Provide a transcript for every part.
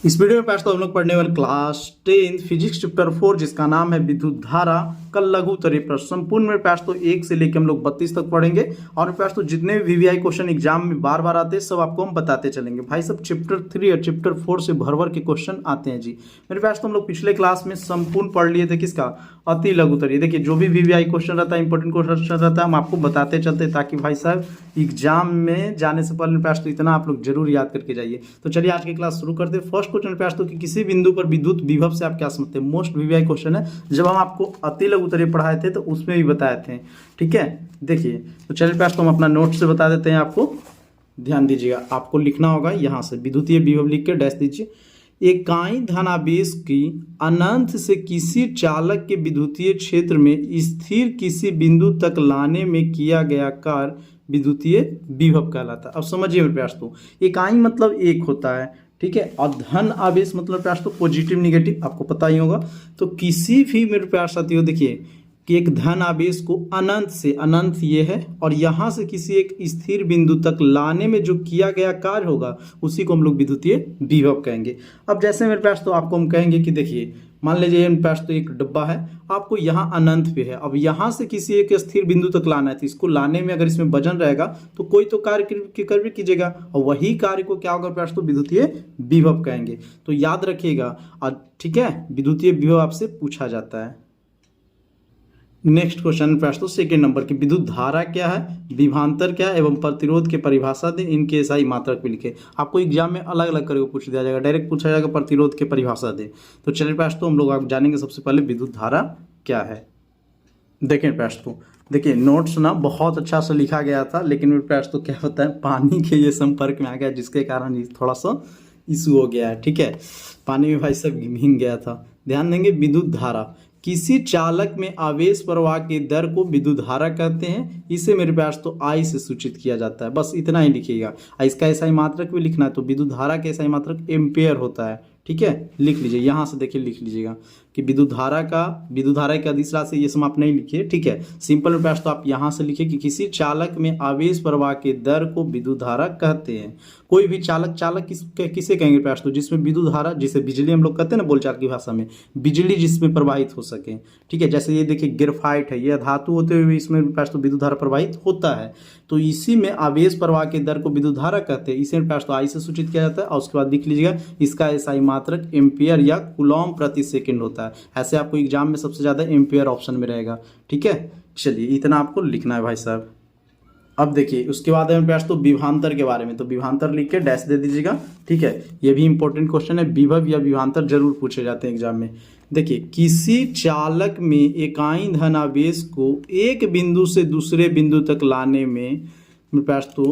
इस वीडियो में पास तो हम लोग पढ़ने वाले क्लास 10 फिजिक्स चैप्टर 4 जिसका नाम है विद्युत धारा का लघु उत्तरीय प्रश्न। संपूर्ण में पास तो 1 से लेकर हम लोग 32 तक पढ़ेंगे और पास तो जितने भी वीवीआई क्वेश्चन एग्जाम में बार बार आते हैं सब आपको हम बताते चलेंगे। भाई सब चैप्टर 3 और चैप्टर 4 से भर भर के क्वेश्चन आते हैं जी। मेरे पास तो हम लोग पिछले क्लास में संपूर्ण पढ़ लिए थे किसका, अति लघु उत्तरीय। देखिए जो भी वीवीआई क्वेश्चन रहता है, इंपॉर्टेंट क्वेश्चन रहता है, हम आपको बताते चलते ताकि भाई साहब एग्जाम में जाने से पहले पास तो इतना आप लोग जरूर याद करके जाइए। तो चलिए आज की क्लास शुरू करते हैं। फर्स्ट क्वेश्चन पास तो कि किसी बिंदु पर विद्युत विभव से आप क्या समझते हैं। मोस्ट वीवीआई क्वेश्चन है, जब हम आपको अति लघु उत्तरीय पढ़ाए थे तो उसमें भी बताए थे। ठीक है, देखिए तो चलिए पास तो हम अपना नोट से बता देते हैं आपको, ध्यान दीजिएगा। आपको लिखना होगा यहाँ से विद्युतीय विभव लिख के डैश दीजिए। इकाई धनावेश की अनंत से किसी चालक के विद्युतीय क्षेत्र में स्थिर किसी बिंदु तक लाने में किया गया कार्य विद्युतीय विभव कहलाता है। अब समझिए मेरे प्यास, तो इकाई मतलब एक होता है, ठीक है, और धन आवेश मतलब प्यास तो पॉजिटिव निगेटिव आपको पता ही होगा। तो किसी भी मेरे प्यास साथियों देखिए कि एक धन आवेश को अनंत से, अनंत ये है, और यहाँ से किसी एक स्थिर बिंदु तक लाने में जो किया गया कार्य होगा उसी को हम लोग विद्युतीय विभव कहेंगे। अब जैसे मेरे पास तो आपको हम कहेंगे कि देखिए मान लीजिए मेरे पास तो एक डब्बा है, आपको यहाँ अनंत पे है, अब यहाँ से किसी एक स्थिर बिंदु तक लाना है, तो इसको लाने में अगर इसमें वजन रहेगा तो कोई तो कार्य कर भी कीजिएगा, और वही कार्य को क्या होगा पास तो विद्युतीय विभव कहेंगे। तो याद रखिएगा, और ठीक है, विद्युतीय विभव आपसे पूछा जाता है। नेक्स्ट क्वेश्चन पास तो सेकेंड नंबर की विद्युत धारा क्या है, विभवांतर क्या है एवं प्रतिरोध के परिभाषा दें, इनके SI मात्रक भी लिखे। आपको एग्जाम में अलग अलग करके पूछ दिया जाएगा, डायरेक्ट पूछा जाएगा प्रतिरोध के परिभाषा दें। तो चलिए पास तो हम लोग आप जानेंगे सबसे पहले विद्युत धारा क्या है। देखें पास तो देखिए नोट्स ना बहुत अच्छा से लिखा गया था, लेकिन मेरे पास तो क्या होता है पानी के ये संपर्क में आ गया जिसके कारण ये थोड़ा सा इशू हो गया है। ठीक है, पानी में भाई सब भीग गया था। ध्यान देंगे, विद्युत धारा किसी चालक में आवेश प्रवाह की दर को विद्युत धारा कहते हैं। इसे मेरे पास तो I से सूचित किया जाता है, बस इतना ही लिखिएगा। इसका SI मात्रक भी लिखना है, तो विद्युत धारा का SI मात्रक एम्पेयर होता है। ठीक है, लिख लीजिए, यहाँ से देखिए लिख लीजिएगा कि विद्युत धारा की अदिश राशि ये सब आप नहीं लिखिए। ठीक है, सिंपल में पास तो आप यहाँ से लिखिए कि किसी चालक में आवेश प्रवाह के दर को विद्युत धारा कहते हैं। कोई भी चालक किसे कहेंगे पास तो जिसमें विद्युत धारा, जिसे बिजली हम लोग कहते हैं ना बोलचाल की भाषा में, बिजली जिसमें प्रवाहित हो सके। ठीक है, जैसे ये देखिए ग्रेफाइट है, ये धातु होते हुए इसमें पास तो विद्युत धारा प्रवाहित होता है, तो इसी में आवेश प्रवाह के दर को विद्युत धारा कहते हैं। इसे पास तो I से सूचित किया जाता है, और उसके बाद लिख लीजिएगा इसका SI मात्रक एम्पियर या कूलॉम प्रति सेकंड होता है। ऐसे आपको एग्जाम में सबसे ज्यादा एम्पियर ऑप्शन में रहेगा। ठीक है, चलिए इतना आपको लिखना है भाई साहब। अब देखिए उसके बाद हमें पास तो विभवांतर के बारे में, तो विभवांतर लिख के डैश दे दीजिएगा। ठीक है, ये भी इंपॉर्टेंट क्वेश्चन है, विभव या विभवांतर जरूर पूछे जाते हैं एग्जाम में। देखिए किसी चालक में इकाई धनावेश को एक बिंदु से दूसरे बिंदु तक लाने में पास तो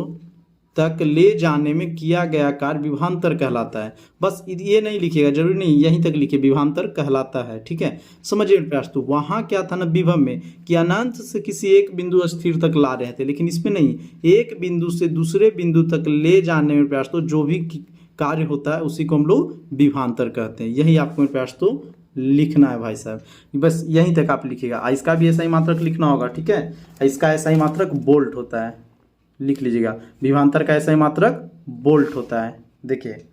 तक ले जाने में किया गया कार्य विभवांतर कहलाता है। बस ये नहीं लिखिएगा, जरूरी नहीं यहीं तक लिखिए, विभवांतर कहलाता है। ठीक है, समझिए प्रयास। तो वहाँ क्या था ना विभव में कि अनंत से किसी एक बिंदु स्थिर तक ला रहे थे, लेकिन इसमें नहीं, एक बिंदु से दूसरे बिंदु तक ले जाने में प्रयास तो जो भी कार्य होता है उसी को हम लोग विभवांतर कहते हैं। यही आपको प्रयास तो लिखना है भाई साहब, बस यहीं तक आप लिखिएगा। इसका भी SI मात्रक लिखना होगा। ठीक है, इसका SI मात्रक वोल्ट होता है, लिख लीजिएगा। विभवांतर का SI मात्रक वोल्ट होता है। देखिए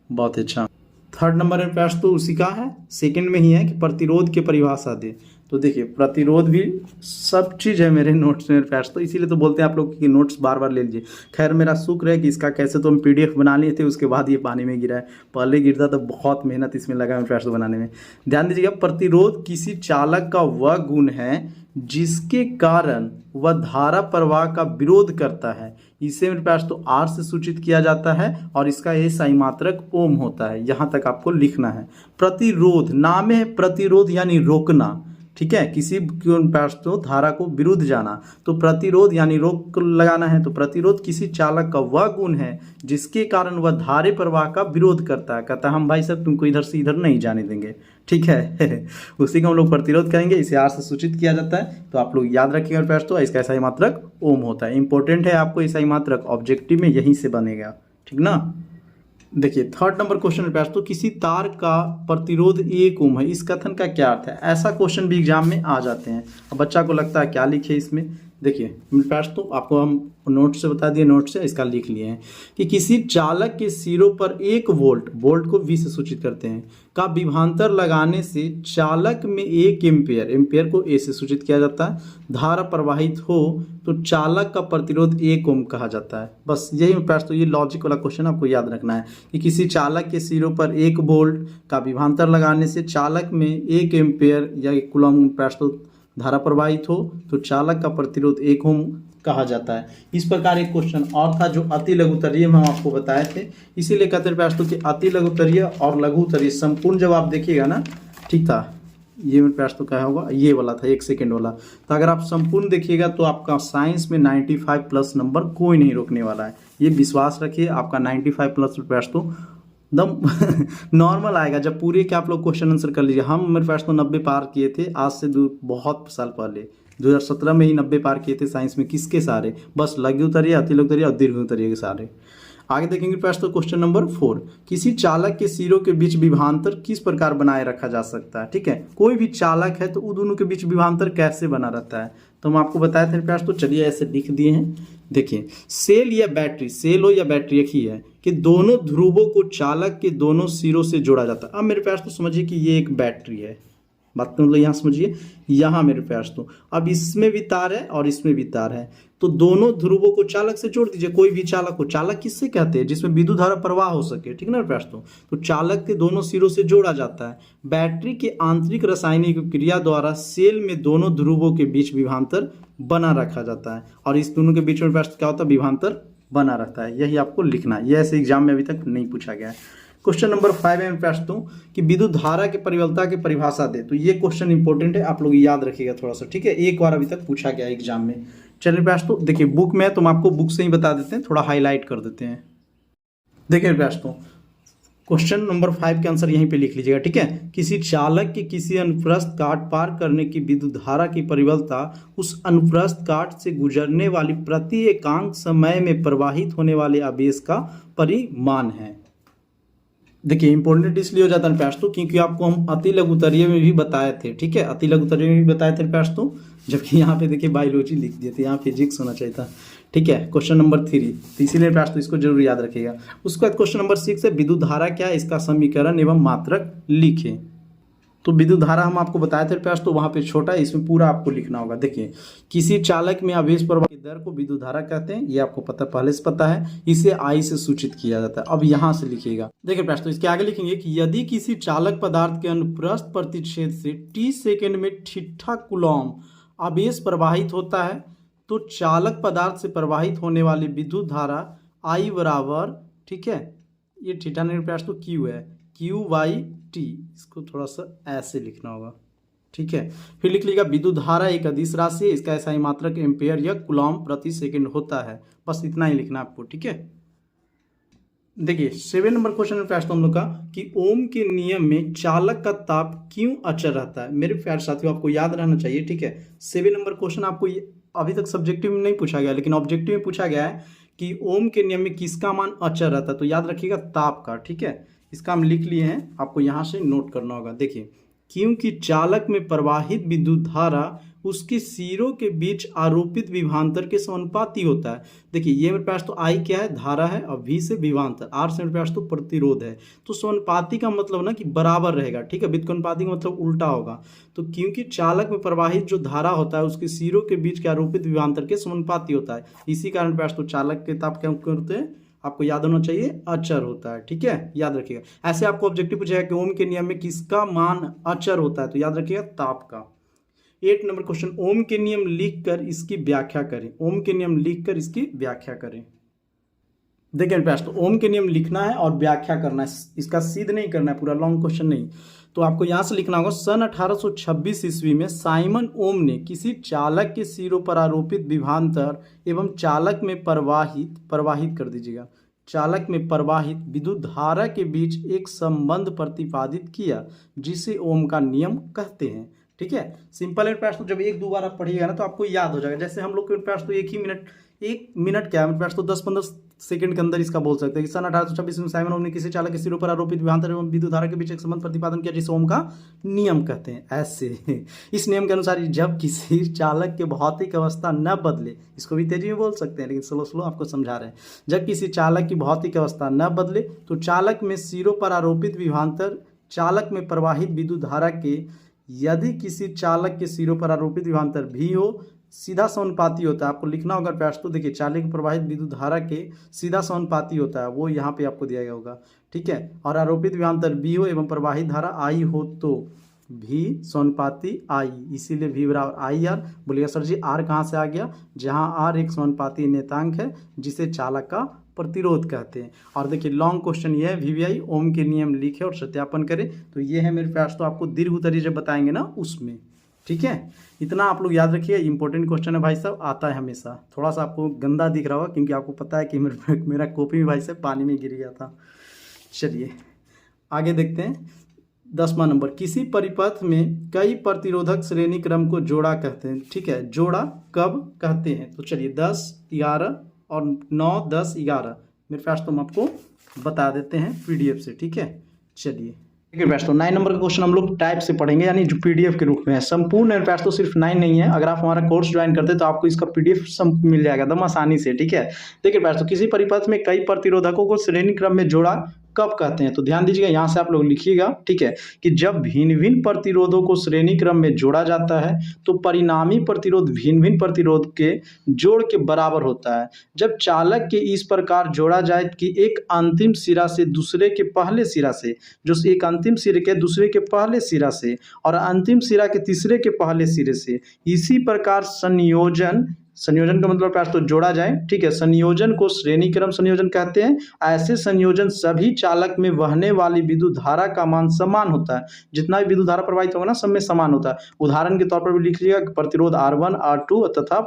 बहुत अच्छा। थर्ड नंबर में प्रश्न तो उसी का है, सेकंड में ही है कि प्रतिरोध की परिभाषा दे। तो देखिए प्रतिरोध भी सब चीज़ है मेरे नोट्स में प्रयास, तो इसीलिए तो बोलते हैं आप लोग कि नोट्स बार बार ले लीजिए। खैर मेरा शुक्र है कि इसका कैसे तो हम PDF बना लिए थे, उसके बाद ये पानी में गिरा है। पहले गिरता तो बहुत मेहनत इसमें लगा है प्रयास बनाने में। ध्यान दीजिएगा, प्रतिरोध किसी चालक का वह गुण है जिसके कारण वह धारा प्रवाह का विरोध करता है। इसे मेरे पास तो R से सूचित किया जाता है, और इसका SI मात्रक ओम होता है। यहाँ तक आपको लिखना है। प्रतिरोध नाम है प्रतिरोध यानी रोकना। ठीक है, किसी पास तो धारा को विरुद्ध जाना, तो प्रतिरोध यानी रोक लगाना है। तो प्रतिरोध किसी चालक का वह गुण है जिसके कारण वह धारे प्रवाह का विरोध करता है। कहता है हम भाई साहब तुमको इधर से इधर नहीं जाने देंगे। ठीक है उसी को हम लोग प्रतिरोध करेंगे, इसे R से सूचित किया जाता है। तो आप लोग याद रखिएगा पास तो इसका SI मात्रक ओम होता है। इंपॉर्टेंट है आपको SI मात्रक, ऑब्जेक्टिव में यहीं से बनेगा। ठीक ना। देखिए थर्ड नंबर क्वेश्चन पास तो किसी तार का प्रतिरोध 1 ओम है, इस कथन का क्या अर्थ है। ऐसा क्वेश्चन भी एग्जाम में आ जाते हैं। अब बच्चा को लगता है क्या लिखे इसमें, देखिए मेरे पास तो आपको हम नोट से बता दिए, नोट से इसका लिख लिए हैं कि किसी चालक के सिरों पर 1 वोल्ट, वोल्ट को V से सूचित करते हैं, का विभवांतर लगाने से चालक में 1 एम्पियर, एम्पियर को A से सूचित किया जाता है, धारा प्रवाहित हो तो चालक का प्रतिरोध 1 ओम कहा जाता है। बस यही मेरे पास तो ये लॉजिक वाला क्वेश्चन आपको याद रखना है कि किसी चालक के सिरों पर 1 वोल्ट का विभवांतर लगाने से चालक में 1 एम्पियर या 1 कूलम मेरे पास तो धारा प्रवाहित हो तो चालक का प्रतिरोध 1 ओम कहा जाता है। इस प्रकार एक क्वेश्चन और था जो अति लघुतरीय में हम आपको बताए थे, इसीलिए कहते हैं प्रयास तो कि अति लघुतरीय और लघुतरीय संपूर्ण जब आप देखिएगा ना, ठीक था, ये मेरे प्रयास तो क्या होगा, ये वाला था 1 सेकेंड वाला। तो अगर आप संपूर्ण देखिएगा तो आपका साइंस में 95 प्लस नंबर कोई नहीं रोकने वाला है, ये विश्वास रखिए। आपका 95 प्लस प्रयास तो एकदम नॉर्मल आएगा जब पूरे के आप लोग क्वेश्चन आंसर कर लीजिए। हम मेरे पास तो 90 पार किए थे आज से बहुत साल पहले, 2017 में ही 90 पार किए थे साइंस में। किसके सारे? बस लघु उत्तरीय, अति लघु उत्तरीय और दीर्घ उत्तरीय के सारे। आगे देखेंगे पास तो क्वेश्चन नंबर 4, किसी चालक के सिरों के बीच विभवांतर किस प्रकार बनाए रखा जा सकता है। ठीक है, कोई भी चालक है तो उन दोनों के बीच विभवांतर कैसे बना रहता है, तो हम आपको बताए थे पास। तो चलिए ऐसे लिख दिए हैं। देखिए सेल या बैटरी, सेल हो या बैटरी एक ही है कि दोनों ध्रुवों को चालक के दोनों सिरों से जोड़ा जाता है। अब मेरे पास तो समझिए कि ये एक बैटरी है, बात मतलब यहाँ समझिए, यहाँ मेरे पास तो अब इसमें भी तार है और इसमें भी तार है, तो दोनों ध्रुवों को चालक से जोड़ दीजिए। कोई भी चालक को, चालक किससे कहते हैं? जिसमें विद्युत धारा प्रवाह हो सके, ठीक ना मेरे पास तो चालक के दोनों सिरों से जोड़ा जाता है। बैटरी के आंतरिक रासायनिक क्रिया द्वारा सेल में दोनों ध्रुवों के बीच विभवांतर बना रखा जाता है, और इस दोनों के बीच में पास क्या होता है? विभवांतर बना रहता है। यही आपको लिखना है, यह ऐसे एग्जाम में अभी तक नहीं पूछा गया है। क्वेश्चन नंबर 5 में प्रश्न दूं कि विद्युत धारा के परिवलता की परिभाषा दे, तो ये क्वेश्चन इंपॉर्टेंट है, आप लोग याद रखिएगा थोड़ा सा, ठीक है। एक बार अभी तक पूछा गया एग्जाम में। चलिए प्रश्न तो देखिए बुक में है तो हम आपको बुक से ही बता देते हैं, थोड़ा हाईलाइट कर देते हैं। देखिए प्रश्न तो क्वेश्चन नंबर 5 के आंसर यहीं पे लिख लीजिएगा, ठीक है। किसी चालक के किसी अनुप्रस्थ काट पार करने की विद्युत धारा की परिवलता उस अनुप्रस्थ काट से गुजरने वाली प्रति एकांक समय में प्रवाहित होने वाले आवेश का परिमाण है। देखिए इंपॉर्टेंट इसलिए हो जाता है प्रश्न तो क्योंकि आपको हम अति लघु उत्तरीय में भी बताए थे, ठीक है, अति लघु उत्तरीय में भी बताए थे प्रश्न तो, जबकि यहाँ पे देखिए बायोलॉजी लिख दिए थे, यहाँ फिजिक्स होना चाहिए था, ठीक है। क्वेश्चन नंबर 3, तो इसीलिए प्रश्न तो इसको जरूर याद रखिएगा। उसके बाद क्वेश्चन नंबर 6 है विद्युत धारा क्या है, इसका समीकरण एवं मात्रक लिखें। तो विद्युत धारा हम आपको बताए थे प्रश्न तो वहाँ पे छोटा है, इसमें पूरा आपको लिखना होगा। देखिए किसी चालक में आवेश प्रवाह की दर को विद्युत धारा कहते हैं, ये आपको पता, पहले से पता है, इसे आई से सूचित किया जाता है। अब यहाँ से लिखिएगा, देखिए प्रश्न तो इसके आगे लिखेंगे कि यदि किसी चालक पदार्थ के अनुप्रस्थ प्रतिच्छेद से t सेकेंड में ठीठा कूलॉम आवेश प्रवाहित होता है तो चालक पदार्थ से प्रवाहित होने वाली विद्युत धारा I बराबर, ठीक है, ये ठीठा नहीं प्रश्न तो Q है, Q/T, इसको थोड़ा सा ऐसे लिखना होगा, ठीक है। फिर लिख लीजिएगा विद्युत धारा एक अदिश राशि है, इसका ऐसा ही मात्रक एम्पेयर या कूलॉम प्रति सेकंड होता है। बस इतना ही लिखना आपको, ठीक है। देखिए 7 नंबर क्वेश्चन में प्रश्न हम लोग का कि ओम के नियम में चालक का ताप क्यों अचर रहता है। मेरे प्यारे साथियों आपको याद रहना चाहिए, ठीक है। 7 नंबर क्वेश्चन आपको अभी तक सब्जेक्टिव में नहीं पूछा गया, लेकिन ऑब्जेक्टिव में पूछा गया है कि ओम के नियम में किसका मान अचर रहता है, तो याद रखिएगा ताप का, ठीक है। इसका हम लिख लिए हैं, आपको यहाँ से नोट करना होगा। देखिए क्योंकि चालक में प्रवाहित विद्युत धारा उसके सिरों के बीच आरोपित विभवांतर के समानुपाती होता है। देखिए ये मेरे पास तो आई क्या है, धारा है, और V से विभवांतर, R से मेरे पास तो प्रतिरोध है, तो समानुपाती का मतलब ना कि बराबर रहेगा, ठीक है। व्युत्क्रमानुपाती का मतलब उल्टा होगा। तो क्योंकि चालक में प्रवाहित जो धारा होता है उसके सिरों के बीच के आरोपित विभवांतर के समानुपाती होता है, इसी कारण पास तो चालक के ताप क्या करते हैं, आपको याद होना चाहिए, अचर होता है, ठीक है, याद रखिएगा। ऐसे आपको ऑब्जेक्टिव पूछेगा कि ओम के नियम में किसका मान अचर होता है, तो याद रखिएगा ताप का। 8 नंबर क्वेश्चन, ओम के नियम लिखकर इसकी व्याख्या करें। ओम के नियम लिखकर इसकी व्याख्या करें। देखिए प्रश्न तो ओम के नियम लिखना है और व्याख्या करना है, इसका सिद्ध नहीं करना है, पूरा लॉन्ग क्वेश्चन नहीं। तो आपको यहाँ से लिखना होगा सन 1826 ईस्वी में साइमन ओम ने किसी चालक के सिरों पर आरोपित विभवांतर एवं चालक में प्रवाहित कर दीजिएगा, चालक में प्रवाहित विद्युत धारा के बीच एक संबंध प्रतिपादित किया जिसे ओम का नियम कहते हैं, ठीक है। सिंपल है प्रश्न, जब 1-2 बार आप पढ़िएगा ना तो आपको याद हो जाएगा। जैसे हम लोग के पास तो 1 मिनट क्या है, मेरे पास तो 10-15 सेकंड के अंदर इसका बोल सकते हैं कि सन 1826 में साइमन ओम ने किसी चालक के सिरों पर आरोपित विभवांतर एवं विद्युत धारा के बीच एक संबंध प्रतिपादन किया जिसे ओम का नियम कहते हैं। ऐसे इस नियम के अनुसार जब किसी चालक के भौतिक अवस्था न बदले, इसको भी तेजी में बोल सकते हैं लेकिन स्लो स्लो आपको समझा रहे हैं, जब किसी चालक की भौतिक अवस्था न बदले तो चालक में सिरों पर आरोपित विभवांतर चालक में प्रवाहित विद्युत धारा के यदि किसी चालक के सिरों पर आरोपित विभवांतर भी हो सीधा समानुपाती होता है। आपको लिखना होगा प्रयास तो देखिए, चालक प्रवाहित विद्युत धारा के सीधा समानुपाती होता है, वो यहाँ पे आपको दिया गया होगा, ठीक है। और आरोपित विभवांतर भी हो एवं प्रवाहित धारा आई हो तो भी समानुपाती आई, इसीलिए भी बराबर आई आर। बोलिएगा सर जी आर कहाँ से आ गया, जहाँ आर एक समानुपाती नियतांक है जिसे चालक का प्रतिरोध कहते हैं। और देखिए लॉन्ग क्वेश्चन ये है, वीवीआई ओम के नियम लिखे और सत्यापन करें, तो ये है मेरे पास, तो आपको दीर्घ उत्तरीय जब बताएंगे ना उसमें, ठीक है। इतना आप लोग याद रखिए, इंपॉर्टेंट क्वेश्चन है भाई साहब, आता है हमेशा। थोड़ा सा आपको गंदा दिख रहा होगा क्योंकि आपको पता है कि मेरा कॉपी भी भाई साहब पानी में गिर गया था। चलिए आगे देखते हैं 10वां नंबर, किसी परिपथ में कई प्रतिरोधक श्रेणी क्रम को जोड़ा कहते हैं, ठीक है। जोड़ा कब कहते हैं, तो चलिए 10, 11 और 9, 10, 11 मेरे पास तो हम आपको बता देते हैं पीडीएफ से, ठीक है। चलिए देखिए बेस्ट, तो 9 नंबर का क्वेश्चन हम लोग टाइप से पढ़ेंगे, यानी जो पीडीएफ के रूप में है। संपूर्ण मेरे पास तो सिर्फ 9 नहीं है, अगर आप हमारा कोर्स ज्वाइन करते हैं तो आपको इसका पीडीएफ मिल जाएगा एकदम आसानी से, ठीक है। देखिए बेस्ट, तो किसी परिपथ में कई प्रतिरोधकों को श्रेणी क्रम में जोड़ा कब कहते हैं, तो ध्यान दीजिएगा, यहाँ से आप लोग लिखिएगा, ठीक है, कि जब भिन्न भिन्न प्रतिरोधों को श्रेणी क्रम में जोड़ा जाता है तो परिणामी प्रतिरोध भिन्न भिन्न प्रतिरोध के जोड़ के बराबर होता है। जब चालक के इस प्रकार जोड़ा जाए कि एक अंतिम सिरा से दूसरे के पहले सिरा से, जो एक अंतिम सिरे के दूसरे के पहले सिरा से और अंतिम सिरा के तीसरे के पहले सिरे से, इसी प्रकार संयोजन का मतलब पास तो जोड़ा जाए, ठीक है। संयोजन को श्रेणी क्रम संयोजन कहते हैं। ऐसे संयोजन सभी चालक में बहने वाली विद्युत धारा का मान समान होता है, जितना भी विद्युत धारा प्रवाहित होगा ना सब में समान होता है। उदाहरण के तौर पर भी लिख लीजिएगा, प्रतिरोध R1, R2 तथा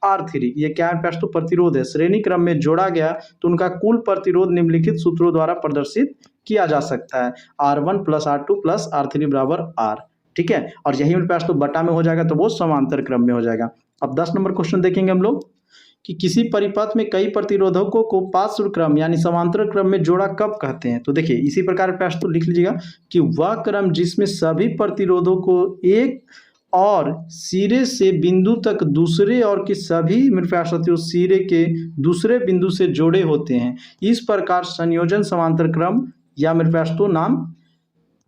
R3, ये क्या है पास तो प्रतिरोध है, श्रेणी क्रम में जोड़ा गया तो उनका कुल प्रतिरोध निम्नलिखित सूत्रों द्वारा प्रदर्शित किया जा सकता है, R1 + R2 + R3 = R, ठीक है। और यही मेरे पास तो बटा में हो जाएगा तो वो समांतर क्रम में हो जाएगा। अब 10 नंबर क्वेश्चन देखेंगे हम लोग कि किसी परिपथ में कई प्रतिरोधकों को पार्श्व क्रम यानी समांतर क्रम में जोड़ा कब कहते हैं, तो देखिए इसी प्रकार पास तो लिख लीजिएगा कि वह क्रम जिसमें सभी प्रतिरोधों को एक और सिरे से बिंदु तक दूसरे और के सभी मेरे पास सिरे के दूसरे बिंदु से जोड़े होते हैं, इस प्रकार संयोजन समांतर क्रम या मेरे पास तो नाम,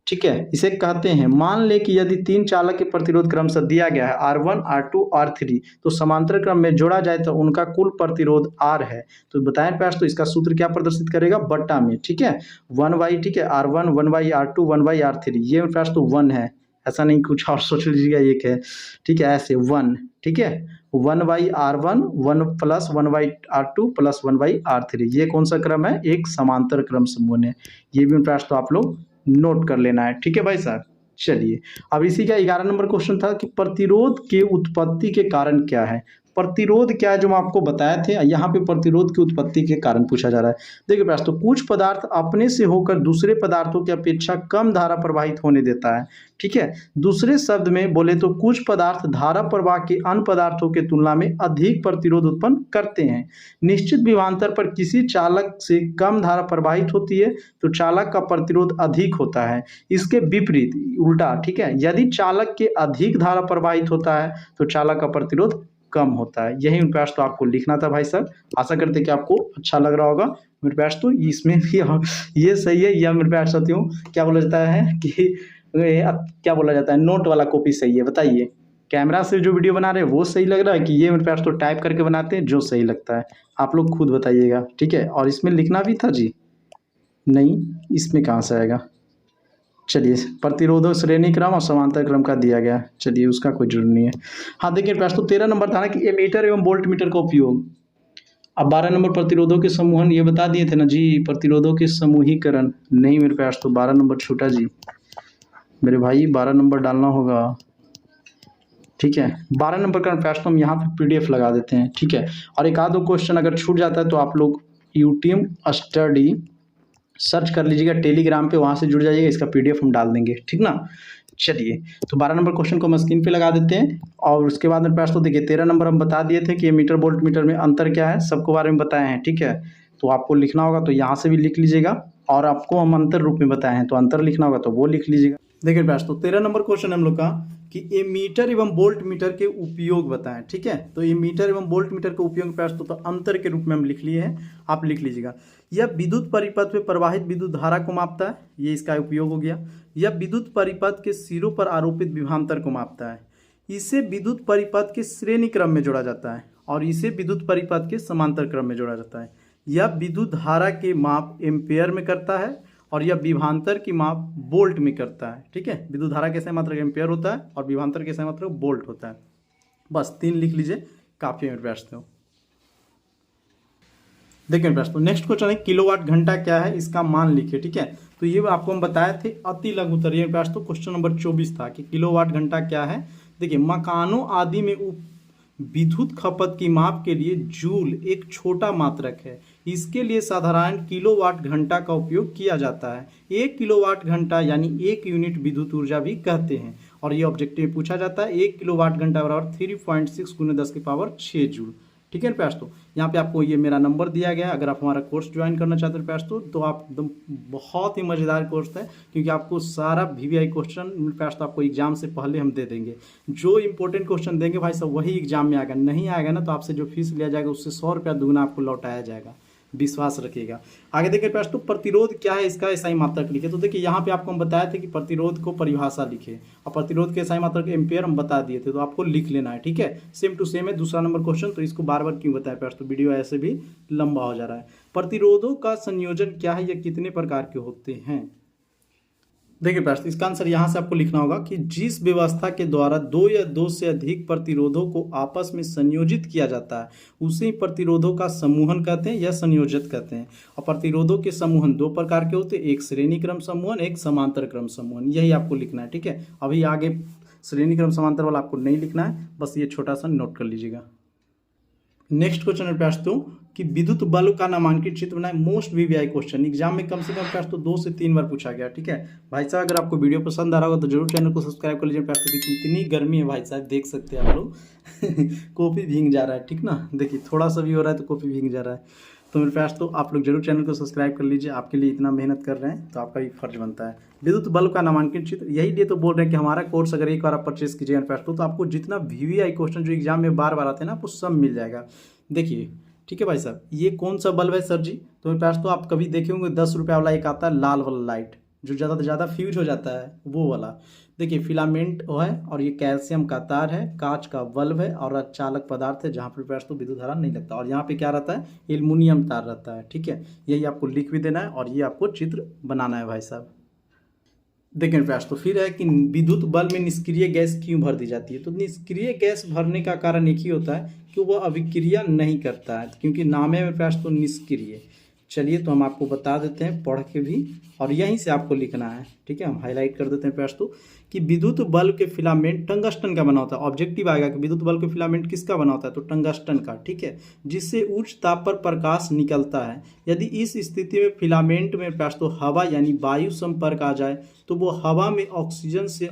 ठीक है, इसे कहते हैं। मान ले कि यदि 3 चालक के प्रतिरोध क्रम से दिया गया है R1, R2, R3, तो समांतर क्रम में जोड़ा जाए तो उनका कुल प्रतिरोध R है, तो बताएं पास तो इसका सूत्र क्या प्रदर्शित करेगा, बट्टा में, ठीक है, 1/, ठीक है, R1 1/R2 1/R3, ये मेरे पास तो 1 है, ऐसा नहीं कुछ और सोच लीजिएगा एक है, ठीक है, ऐसे 1, ठीक है, 1/R1 1 + 1/R2 + 1/R3, ये कौन सा क्रम है, एक समांतर क्रम समूह है, ये भी मेरे पास तो आप लोग नोट कर लेना है, ठीक है भाई साहब। चलिए अब इसी का 11 नंबर क्वेश्चन था कि प्रतिरोध के उत्पत्ति के कारण क्या है। प्रतिरोध क्या है जो हम आपको बताए थे, यहाँ पे प्रतिरोध की उत्पत्ति के कारण पूछा जा रहा है। देखिए प्रयास, तो कुछ पदार्थ अपने से होकर दूसरे पदार्थों की अपेक्षा कम धारा प्रवाहित होने देता है, ठीक है। दूसरे शब्द में बोले तो कुछ पदार्थ धारा प्रवाह के अन्य पदार्थों के तुलना में अधिक प्रतिरोध उत्पन्न करते हैं। निश्चित विभवांतर पर किसी चालक से कम धारा प्रवाहित होती है तो चालक का प्रतिरोध अधिक होता है, इसके विपरीत उल्टा, ठीक है, यदि चालक के अधिक धारा प्रवाहित होता है तो चालक का प्रतिरोध कम होता है। यही मेरे पास तो आपको लिखना था भाई साहब, आशा करते कि आपको अच्छा लग रहा होगा। मेरे पास तो इसमें भी ये सही है, या मेरे पास साथियों क्या बोला जाता है कि क्या बोला जाता है, नोट वाला कॉपी सही है, बताइए कैमरा से जो वीडियो बना रहे हैं वो सही लग रहा है कि ये मेरे पास तो टाइप करके बनाते हैं जो सही लगता है, आप लोग खुद बताइएगा, ठीक है। और इसमें लिखना भी था जी, नहीं इसमें कहाँ से आएगा, चलिए प्रतिरोधक श्रेणी क्रम और समांतर क्रम का दिया गया, चलिए उसका कोई जरूरत नहीं है। हाँ देखिए प्रश्न तो 13 नंबर था ना कि एमीटर एवं वोल्ट मीटर का उपयोग। अब 12 नंबर प्रतिरोधों के समूहन, ये बता दिए थे ना जी, प्रतिरोधों के समूहीकरण नहीं, मेरे पास तो 12 नंबर छूटा जी, मेरे भाई 12 नंबर डालना होगा, ठीक है। 12 नंबर का पास तो हम यहाँ पे PDF लगा देते हैं, ठीक है। और एक आध दो क्वेश्चन अगर छूट जाता है तो आप लोग यूट्यूब स्टडी सर्च कर लीजिएगा टेलीग्राम पे, वहाँ से जुड़ जाइएगा, इसका PDF हम डाल देंगे, ठीक ना। चलिए तो 12 नंबर क्वेश्चन को हम स्क्रीन पे लगा देते हैं। और उसके बाद मेरे पास तो देखिए 13 नंबर हम बता दिए थे कि मीटर वोल्ट मीटर में अंतर क्या है, सबको बारे में बताए हैं, ठीक है। तो आपको लिखना होगा तो यहाँ से भी लिख लीजिएगा, और आपको हम अंतर रूप में बताए हैं तो अंतर लिखना होगा तो वो लिख लीजिएगा। देखिए प्रयास तो 13 नंबर क्वेश्चन हम लोग का कि एमीटर एवं वोल्ट मीटर के उपयोग बताएं। ठीक है, तो एमीटर एवं वोल्ट मीटर के उपयोग प्रयास तो अंतर के रूप में हम लिख लिए हैं, आप लिख लीजिएगा। यह विद्युत परिपथ में प्रवाहित विद्युत धारा को मापता है, ये इसका उपयोग हो गया। यह विद्युत परिपथ के सिरों पर आरोपित विभवांतर को मापता है। इसे विद्युत परिपथ के श्रेणी क्रम में जोड़ा जाता है और इसे विद्युत परिपथ के समांतर क्रम में जोड़ा जाता है। यह विद्युत धारा के माप एम्पेयर में करता है और यह विभवांतर की माप वोल्ट में करता है। ठीक है, विद्युत धारा के संमात्रक एम्पेयर होता है और विभवांतर के संमात्रक वोल्ट होता है। बस 3 लिख लीजिए, काफी है मेरे पास। देखिए प्रश्न तो नेक्स्ट क्वेश्चन है किलोवाट घंटा क्या है, इसका मान लिखिए। ठीक है, तो ये आपको हम बताए थे अति लघु उत्तरीय प्रश्न, तो क्वेश्चन नंबर 24 था कि किलोवाट घंटा क्या है। देखिए मकानों आदि में विद्युत खपत की माप के लिए जूल एक छोटा मात्रक है। इसके लिए साधारण किलोवाट घंटा का उपयोग किया जाता है। 1 किलोवाट घंटा यानी 1 यूनिट विद्युत ऊर्जा भी कहते हैं। और ये ऑब्जेक्टिव में पूछा जाता है 1 किलोवाट घंटा बराबर 3.6 × 10⁶ जूल। ठीक है प्रयास, तो यहाँ पे आपको ये मेरा नंबर दिया गया है। अगर आप हमारा कोर्स ज्वाइन करना चाहते हो प्रयास तो आप एकदम बहुत ही मज़ेदार कोर्स है, क्योंकि आपको सारा VVI क्वेश्चन प्रयास तो आपको एग्जाम से पहले हम दे देंगे। जो इंपॉर्टेंट क्वेश्चन देंगे भाई साहब वही एग्जाम में आएगा, नहीं आएगा ना तो आपसे जो फीस लिया जाएगा उससे 100 रुपया दुगना आपको लौटाया जाएगा, विश्वास रखिएगा। आगे देखिए प्रश्न तो प्रतिरोध क्या है, इसका SI मात्रक लिखे। तो देखिए यहाँ पे आपको हम बताए थे कि प्रतिरोध को परिभाषा लिखे और प्रतिरोध के SI मात्रक एम्पेयर हम बता दिए थे, तो आपको लिख लेना है। ठीक है, सेम टू सेम है दूसरा नंबर क्वेश्चन, तो इसको बार बार क्यों बताया प्रश्न, तो वीडियो ऐसे भी लंबा हो जा रहा है। प्रतिरोधों का संयोजन क्या है, यह कितने प्रकार के होते हैं। देखिए प्रश्न इसका आंसर यहाँ से आपको लिखना होगा कि जिस व्यवस्था के द्वारा 2 या 2 से अधिक प्रतिरोधों को आपस में संयोजित किया जाता है उसे प्रतिरोधों का समूहन कहते हैं या संयोजक कहते हैं। और प्रतिरोधों के समूहन 2 प्रकार के होते हैं, एक श्रेणी क्रम समूहन, एक समांतर क्रम समूहन, यही आपको लिखना है। ठीक है, अभी आगे श्रेणी क्रम समांतर वाला आपको नहीं लिखना है, बस ये छोटा सा नोट कर लीजिएगा। नेक्स्ट क्वेश्चन है प्रयास तो कि विद्युत बल्ब का नामांकित चित्र बनाए। मोस्ट VVI क्वेश्चन एग्जाम में कम से कम प्रयास तो 2 से 3 बार पूछा गया। ठीक है भाई साहब, अगर आपको वीडियो पसंद आ रहा होगा तो जरूर चैनल को सब्सक्राइब कर लीजिए। प्रयास तो इतनी गर्मी है भाई साहब, देख सकते हैं आप लोग कॉपी भीग जा रहा है। ठीक ना, देखिए थोड़ा सा भी हो रहा है तो कॉपी भीग जा रहा है। तो मेरे प्रयास तो आप लोग जरूर चैनल को सब्सक्राइब कर लीजिए, आपके लिए इतना मेहनत कर रहे हैं तो आपका भी फर्ज बनता है। विद्युत बल्ब का नामांकित चित्र, यही लिए तो बोल रहे हैं कि हमारा कोर्स अगर एक बार आप परचेस कीजिएगा प्रयास तो आपको जितना VVI क्वेश्चन जो एग्जाम में बार बार आते हैं ना आपको सब मिल जाएगा। देखिए ठीक है भाई साहब, ये कौन सा बल्ब है सर जी, तो मेरे पास तो आप कभी देखे होंगे 10 रुपये वाला एक आता है लाल वाला लाइट जो ज़्यादा से ज़्यादा फ्यूज हो जाता है वो वाला। देखिए फिलामेंट वो है और ये कैल्शियम का तार है, कांच का बल्ब है और चालक पदार्थ है जहाँ पर प्रयास तो विद्युत धारा नहीं लगता। और यहाँ पे क्या रहता है, एल्युमिनियम तार रहता है। ठीक है, यही आपको लिख भी देना है और ये आपको चित्र बनाना है भाई साहब। देखिए प्रयास तो फिर है कि विद्युत बल्ब में निष्क्रिय गैस क्यों भर दी जाती है। तो निष्क्रिय गैस भरने का कारण एक ही होता है कि वह अभिक्रिया नहीं करता है, क्योंकि नाम है प्रयास तो निष्क्रिय। चलिए तो हम आपको बता देते हैं पढ़ के भी, और यहीं से आपको लिखना है। ठीक है, हम हाईलाइट कर देते हैं प्रयास तो कि विद्युत बल्ब के फिलामेंट टंगस्टन का बना होता है। ऑब्जेक्टिव आएगा कि विद्युत बल्ब के फिलामेंट किसका बना होता है, तो टंगस्टन का। ठीक है, जिससे उच्च ताप पर प्रकाश निकलता है। यदि इस स्थिति में फिलामेंट में प्रयास तो हवा यानी वायु संपर्क आ जाए तो वो हवा में ऑक्सीजन से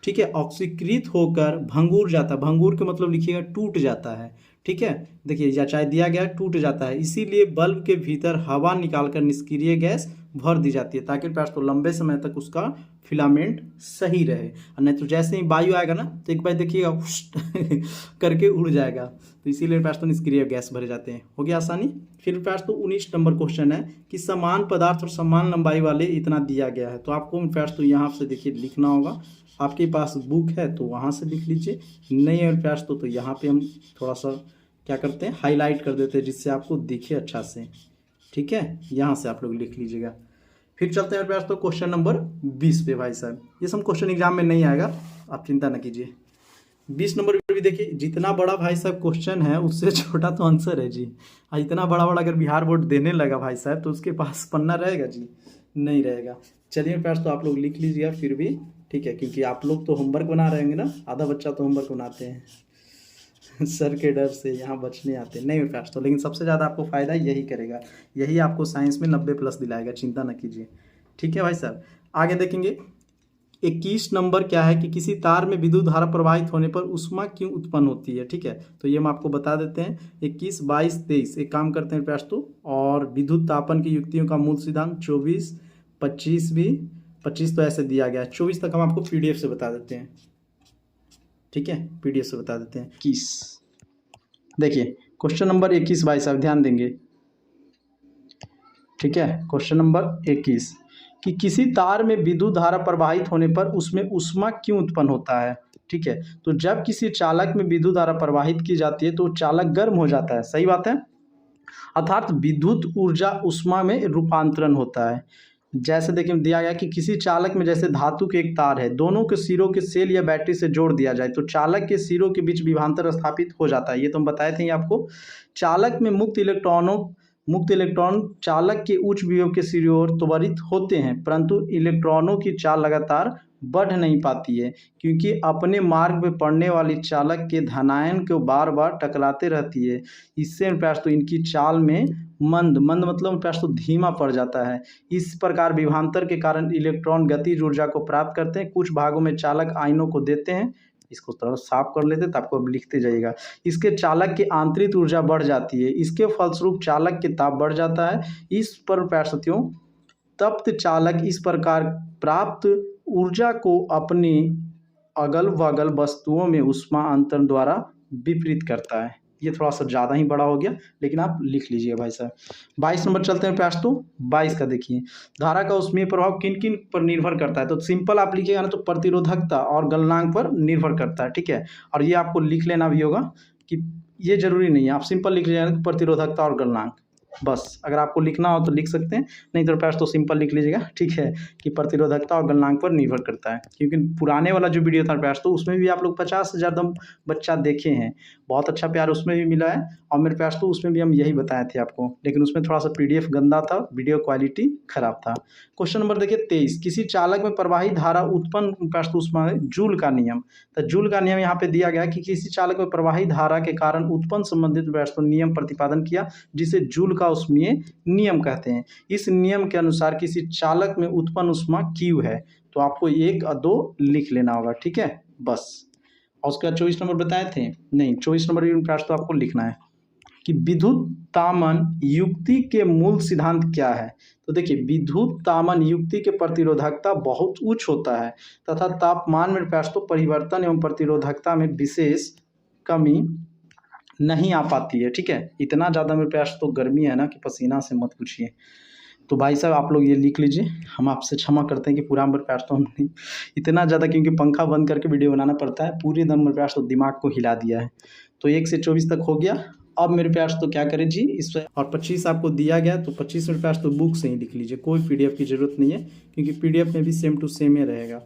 ठीक है ऑक्सीकृत होकर भंगूर जाता है। भंगूर के मतलब लिखिएगा टूट जाता है। ठीक है, देखिए या चाहे दिया गया टूट जाता है, इसीलिए बल्ब के भीतर हवा निकालकर निष्क्रिय गैस भर दी जाती है ताकि प्रयास तो लंबे समय तक उसका फिलामेंट सही रहे। और नहीं तो जैसे ही वायु आएगा ना तो एक बार देखिएगा करके उड़ जाएगा, तो इसीलिए प्रयास तो निष्क्रिय गैस भरे जाते हैं। हो गया आसानी। फिर प्रयास तो 19 नंबर क्वेश्चन है कि समान पदार्थ और समान लंबाई वाले इतना दिया गया है। तो आपको प्रयास तो यहाँ से देखिए लिखना होगा, आपके पास बुक है तो वहाँ से लिख लीजिए, नहीं है प्रयास तो यहाँ पे हम थोड़ा सा क्या करते हैं हाईलाइट कर देते हैं जिससे आपको दिखे अच्छा से। ठीक है, यहाँ से आप लोग लिख लीजिएगा। फिर चलते हैं प्रयास तो क्वेश्चन नंबर 20 पे भाई साहब। ये सब क्वेश्चन एग्जाम में नहीं आएगा, आप चिंता न कीजिए। 20 नंबर पे भी देखिए जितना बड़ा भाई साहब क्वेश्चन है उससे छोटा तो आंसर है जी। इतना बड़ा बड़ा अगर बिहार बोर्ड देने लगा भाई साहब तो उसके पास पन्ना रहेगा जी, नहीं रहेगा। चलिए प्रयास तो आप लोग लिख लीजिएगा फिर भी। ठीक है, क्योंकि आप लोग तो होमवर्क बना रहे होंगे ना, आधा बच्चा तो होमवर्क बनाते हैं सर के डर से यहाँ बचने आते हैं। नहीं प्रयास तो, लेकिन सबसे ज़्यादा आपको फ़ायदा यही करेगा, यही आपको साइंस में 90+ दिलाएगा, चिंता न कीजिए। ठीक है भाई साहब, आगे देखेंगे 21 नंबर क्या है कि किसी तार में विद्युत धारा प्रवाहित होने पर ऊष्मा क्यों उत्पन्न होती है। ठीक है, तो ये हम आपको बता देते हैं। 21, 22, 23 एक काम करते हैं प्रयास और विद्युत तापन की युक्तियों का मूल सिद्धांत 24, 25 भी 25 तो ऐसे दिया गया है, 24 तक हम आपको पीडीएफ से बता देते हैं। ठीक है, पीडीएफ से बता देते हैं। 21 देखिए क्वेश्चन नंबर 21, 22 आप ध्यान देंगे। ठीक है, क्वेश्चन नंबर 21 कि किसी तार में विद्युत धारा प्रवाहित होने पर उसमें ऊष्मा क्यों उत्पन्न होता है। ठीक है, तो जब किसी चालक में विद्युत धारा प्रवाहित की जाती है तो चालक गर्म हो जाता है, सही बात है, अर्थात विद्युत ऊर्जा ऊष्मा में रूपांतरण होता है। जैसे देखिए दिया गया कि किसी चालक में जैसे धातु के एक तार है, दोनों के सिरों के सेल या बैटरी से जोड़ दिया जाए तो चालक के सिरों के बीच विभवांतर स्थापित हो जाता है। ये तो हम बताए थे आपको। चालक में मुक्त इलेक्ट्रॉन चालक के उच्च विभव के सिरों ओर त्वरित होते हैं, परंतु इलेक्ट्रॉनों की चाल लगातार बढ़ नहीं पाती है क्योंकि अपने मार्ग में पड़ने वाली चालक के धनायन को बार बार टकराते रहती है। इससे प्रयास तो इनकी चाल में मंद मतलब प्रयास तो धीमा पड़ जाता है। इस प्रकार विभवांतर के कारण इलेक्ट्रॉन गतिज ऊर्जा को प्राप्त करते हैं। कुछ भागों में चालक आयनों को देते हैं, इसको थोड़ा साफ कर लेते तो आपको अब लिखते जाइएगा। इसके चालक की आंतरिक ऊर्जा बढ़ जाती है, इसके फलस्वरूप चालक के ताप बढ़ जाता है। इस पर प्रयासों तप्त चालक इस प्रकार प्राप्त ऊर्जा को अपनी अगल बगल वस्तुओं में ऊष्मा अंतरण द्वारा विपरीत करता है। ये थोड़ा सा ज़्यादा ही बड़ा हो गया, लेकिन आप लिख लीजिए भाई साहब। 22 नंबर चलते हैं प्रयास 22 का देखिए, धारा का ऊष्मीय प्रभाव किन किन पर निर्भर करता है। तो सिंपल आप लिखिएगा ना, तो प्रतिरोधकता और गलनांक पर निर्भर करता है। ठीक है, और ये आपको लिख लेना भी होगा कि ये जरूरी नहीं है, आप सिंपल लिख लीजिएगा प्रतिरोधकता और गलनांक, बस अगर आपको लिखना हो तो लिख सकते हैं, नहीं तो प्रयास तो सिंपल लिख लीजिएगा। ठीक है, कि प्रतिरोधकता और गलनांक पर निर्भर करता है, क्योंकि पुराने वाला जो वीडियो था प्रयास तो उसमें भी आप लोग 50,000 दम बच्चा देखे हैं, बहुत अच्छा प्यार उसमें भी मिला है। और मेरे प्रयास तो उसमें भी हम यही बताए थे आपको, लेकिन उसमें थोड़ा सा पीडीएफ गंदा था, वीडियो क्वालिटी खराब था। क्वेश्चन नंबर देखिए 23, किसी चालक में प्रवाही धारा उत्पन्न प्रयास तो उसमें जूल का नियम, तो जूल का नियम यहाँ पे दिया गया कि किसी चालक में प्रवाही धारा के कारण उत्पन्न संबंधित प्रयास तो नियम प्रतिपादन किया, जिसे जूल का ऊष्मीय नियम कहते हैं। इस नियम के अनुसार किसी चालक में उत्पन्न ऊष्मा Q है, तो आपको 1 और 2 लिख लेना होगा। ठीक है, बस। और उसके बाद 24 नंबर बताए थे, नहीं 24 नंबर प्रयास तो आपको लिखना है कि विद्युत तामन युक्ति के मूल सिद्धांत क्या है। तो देखिए विद्युत तामन युक्ति के प्रतिरोधकता बहुत उच्च होता है तथा तापमान में प्रयास तो परिवर्तन एवं प्रतिरोधकता में विशेष कमी नहीं आ पाती है। ठीक है, इतना ज़्यादा मेरे प्रयास तो गर्मी है ना कि पसीना से मत पूछिए। तो भाई साहब आप लोग ये लिख लीजिए, हम आपसे क्षमा करते हैं कि पूरा मेरे प्रयास तो हमने इतना ज़्यादा, क्योंकि पंखा बंद करके वीडियो बनाना पड़ता है, पूरे दम मेरे प्रयास तो दिमाग को हिला दिया है। तो 1 से 24 तक हो गया। अब मेरे प्रयास तो क्या करें जी, इस और 25 आपको दिया गया, तो 25 मेरे प्रयास तो बुक से ही लिख लीजिए, कोई पीडीएफ की ज़रूरत नहीं है, क्योंकि पीडीएफ में भी सेम टू सेम ही रहेगा।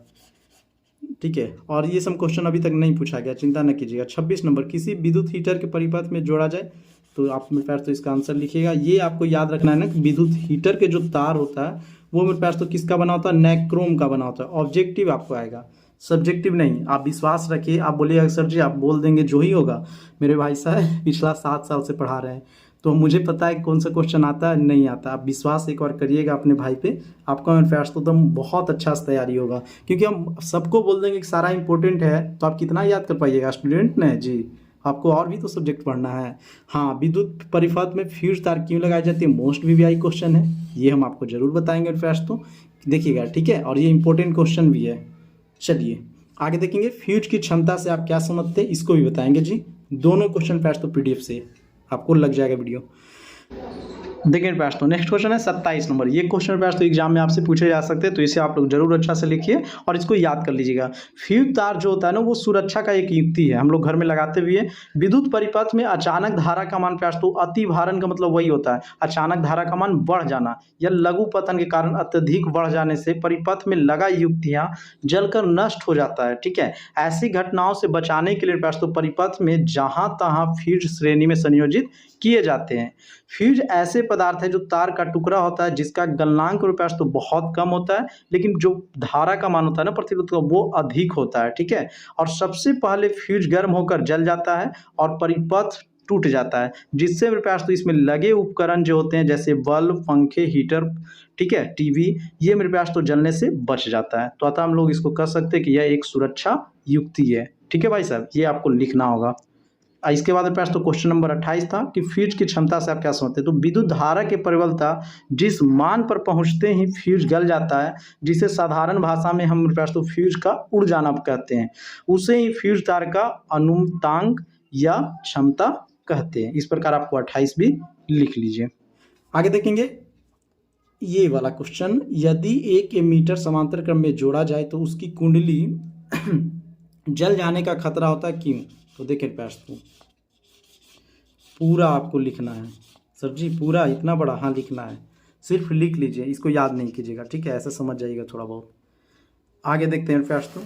ठीक है, और ये सब क्वेश्चन अभी तक नहीं पूछा गया, चिंता न कीजिएगा। 26 नंबर, किसी विद्युत हीटर के परिपथ में जोड़ा जाए, तो आप मेरे पास तो इसका आंसर लिखिएगा। ये आपको याद रखना है ना कि विद्युत हीटर के जो तार होता है वो मेरे पास तो किसका बना होता है, नैक्रोम का बना होता है। ऑब्जेक्टिव आपको आएगा, सब्जेक्टिव नहीं। आप विश्वास रखिए, आप बोलिएगा सर जी आप बोल देंगे जो ही होगा। मेरे भाई साहब पिछला 7 साल से पढ़ा रहे हैं, तो मुझे पता है कौन सा क्वेश्चन आता है नहीं आता। आप विश्वास एक बार करिएगा अपने भाई पे, आपका मेरे प्रयास तो एकदम बहुत अच्छा से तैयारी होगा, क्योंकि हम सबको बोल देंगे कि सारा इंपॉर्टेंट है, तो आप कितना याद कर पाइएगा, स्टूडेंट ने जी, आपको और भी तो सब्जेक्ट पढ़ना है। हाँ, विद्युत परिपथ में फ्यूज तार क्यों लगाई जाती है, मोस्ट वीवीआई क्वेश्चन है, ये हम आपको जरूर बताएंगे प्रयास तो देखिएगा। ठीक है, और ये इंपॉर्टेंट क्वेश्चन भी है। चलिए आगे देखेंगे, फ्यूज की क्षमता से आप क्या समझते हैं, इसको भी बताएंगे जी। दोनों क्वेश्चन प्रयास तो पीडीएफ से आपको लग जाएगा वीडियो। देखिए प्रयास तो नेक्स्ट क्वेश्चन है 27 नंबर। ये क्वेश्चन प्रयास तो एग्जाम में आपसे पूछे जा सकते हैं, तो इसे आप लोग जरूर अच्छा से लिखिए और इसको याद कर लीजिएगा। फ्यूज तार जो होता है ना, वो सुरक्षा का एक युक्ति है, हम लोग घर में लगाते भी है। विद्युत परिपथ में अचानक धारा का मान प्रयास तो अति भारण का मतलब वही होता है, अचानक धारा का मान बढ़ जाना या लघु पतन के कारण अत्यधिक बढ़ जाने से परिपथ में लगा युक्तियां जलकर नष्ट हो जाता है। ठीक है, ऐसी घटनाओं से बचाने के लिए प्रयास तो परिपथ में जहां तहां फ्यूज श्रेणी में संयोजित किए जाते हैं। फ्यूज ऐसे पदार्थ है जो तार का टुकड़ा होता है, जिसका गलनांक प्रयास तो बहुत कम होता है, लेकिन जो धारा का मान होता है ना प्रतिरोध का, वो अधिक होता है। ठीक है, और सबसे पहले फ्यूज गर्म होकर जल जाता है और परिपथ टूट जाता है, जिससे मेरे पास तो इसमें लगे उपकरण जो होते हैं जैसे बल्ब, पंखे, हीटर, ठीक है, टीवी, ये मेरे पास तो जलने से बच जाता है। तो अतः हम लोग इसको कह सकते हैं कि यह एक सुरक्षा युक्ति है। ठीक है भाई साहब, ये आपको लिखना होगा। इसके बाद मेरे पास तो क्वेश्चन नंबर 28 था कि फ्यूज की क्षमता से आप क्या समझते हैं। तो विद्युत धारा के प्रबलता जिस मान पर पहुंचते ही फ्यूज गल जाता है, जिसे साधारण भाषा में हम मेरे पास तो फ्यूज का उड़ जाना कहते हैं, उसे ही फ्यूज तार का अनुमतांक या क्षमता कहते हैं। इस प्रकार आपको 28 भी लिख लीजिए। आगे देखेंगे ये वाला क्वेश्चन, यदि एक एमीटर समांतर क्रम में जोड़ा जाए तो उसकी कुंडली जल जाने का खतरा होता है, क्यों? तो देखिए पास तो पूरा आपको लिखना है सर जी, पूरा इतना बड़ा, हाँ लिखना है, सिर्फ लिख लीजिए, इसको याद नहीं कीजिएगा, ठीक है, ऐसा समझ जाइएगा थोड़ा बहुत। आगे देखते हैं पास तो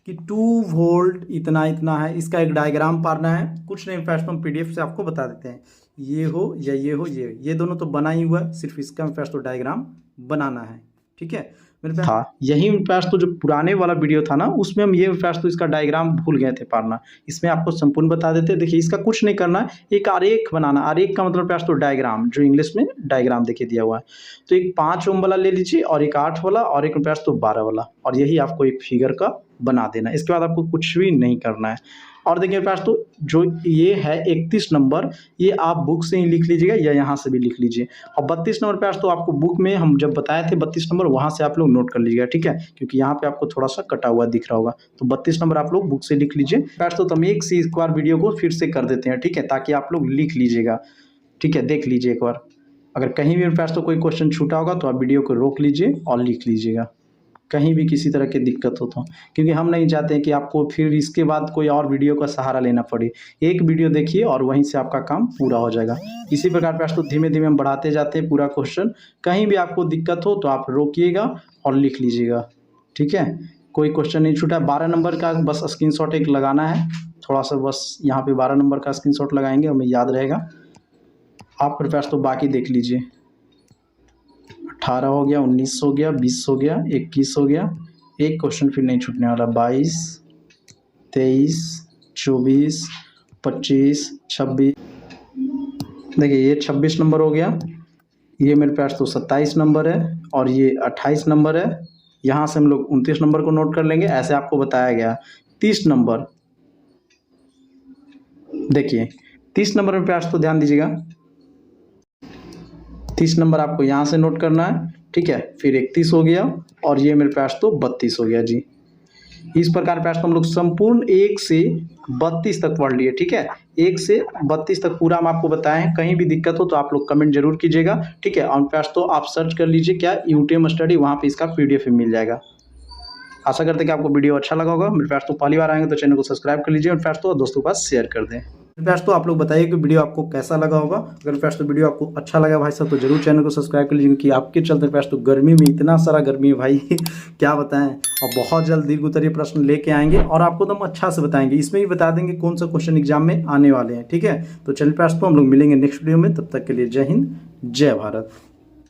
कि 2 वोल्ट इतना इतना है, इसका एक डायग्राम पारना है, कुछ नहीं पास तो हम PDF से आपको बता देते हैं, ये हो या ये हो, ये दोनों तो बना ही हुआ है, सिर्फ इसका मेरे पास तो डायग्राम बनाना है। ठीक है मेरे पास हाँ, यही मेरे पास तो जो पुराने वाला वीडियो था ना, उसमें हम ये मेरे पास तो इसका डायग्राम भूल गए थे पारना, इसमें आपको संपूर्ण बता देते हैं। देखिए इसका कुछ नहीं करना है, एक आरेख बनाना, आरेख का मतलब पास तो डायग्राम, जो इंग्लिश में डायग्राम देखिए दिया हुआ है। तो एक 5 ओम वाला ले लीजिए और एक 8 वाला और एक पास तो 12 वाला, और यही आपको एक फिगर का बना देना है। इसके बाद आपको कुछ भी नहीं करना है। और देखिए मेरे पास तो जो ये है 31 नंबर, ये आप बुक से ही लिख लीजिएगा या यहाँ से भी लिख लीजिए। और 32 नंबर पास तो आपको बुक में हम जब बताए थे 32 नंबर, वहाँ से आप लोग नोट कर लीजिएगा, ठीक है, क्योंकि यहाँ पे आपको थोड़ा सा कटा हुआ दिख रहा होगा। तो 32 नंबर आप लोग बुक से लिख लीजिए। पास तो हम एक बार वीडियो को फिर से कर देते हैं, ठीक है, ताकि आप लोग लिख लीजिएगा, ठीक है, देख लीजिए एक बार। अगर कहीं भी मेरे पास तो कोई क्वेश्चन छूटा होगा तो आप वीडियो को रोक लीजिए और लिख लीजिएगा, कहीं भी किसी तरह की दिक्कत हो तो, क्योंकि हम नहीं चाहते हैं कि आपको फिर इसके बाद कोई और वीडियो का सहारा लेना पड़े। एक वीडियो देखिए और वहीं से आपका काम पूरा हो जाएगा। इसी प्रकार पास तो धीमे धीमे हम बढ़ाते जाते हैं पूरा क्वेश्चन। कहीं भी आपको दिक्कत हो तो आप रोकिएगा और लिख लीजिएगा, ठीक है, कोई क्वेश्चन नहीं छूटा। 12 नंबर का बस स्क्रीनशॉट एक लगाना है, थोड़ा सा बस यहाँ पे 12 नंबर का स्क्रीनशॉट लगाएंगे, हमें याद रहेगा। आप मेरे पास तो बाकी देख लीजिए, 18 हो गया, 19 हो गया, 20 हो गया, 21 हो गया, एक क्वेश्चन फिर नहीं छूटने वाला, 22, 23, 24, 25, 26। देखिए ये 26 नंबर हो गया, ये मेरे पास तो 27 नंबर है और ये 28 नंबर है। यहाँ से हम लोग 29 नंबर को नोट कर लेंगे, ऐसे आपको बताया गया। 30 नंबर देखिए, 30 नंबर में पास तो ध्यान दीजिएगा, 30 नंबर आपको यहाँ से नोट करना है, ठीक है, फिर 31 हो गया और ये मेरे पास तो 32 हो गया जी। इस प्रकार पास तो हम लोग संपूर्ण 1 से 32 तक पढ़ लिए, ठीक है, 1 से 32 तक पूरा हम आपको बताएं। कहीं भी दिक्कत हो तो आप लोग कमेंट जरूर कीजिएगा, ठीक है, और पास तो आप सर्च कर लीजिए क्या यूट्यूब स्टडी, वहाँ पे इसका PDF मिल जाएगा। आशा करते हैं कि आपको वीडियो अच्छा लगा होगा। मेरे पास तो पहली बार आएंगे तो चैनल को सब्सक्राइब कर लीजिए और पास तो दोस्तों के पास शेयर कर दें। फ्रेंड्स तो आप लोग बताइए कि वीडियो आपको कैसा लगा होगा। अगर फ्रेंड्स तो वीडियो आपको अच्छा लगा भाई साहब तो जरूर चैनल को सब्सक्राइब कर लीजिए, क्योंकि आपके चलते फ्रेंड्स तो गर्मी में इतना सारा गर्मी है भाई क्या बताएं। और बहुत जल्द दीर्घ उत्तरीय प्रश्न लेके आएंगे और आपको तो हम अच्छा से बताएंगे, इसमें भी बता देंगे कौन सा क्वेश्चन एग्जाम में आने वाले हैं, ठीक है। तो चैनल फ्रेंड्स तो हम लोग मिलेंगे नेक्स्ट वीडियो में, तब तक के लिए जय हिंद जय भारत।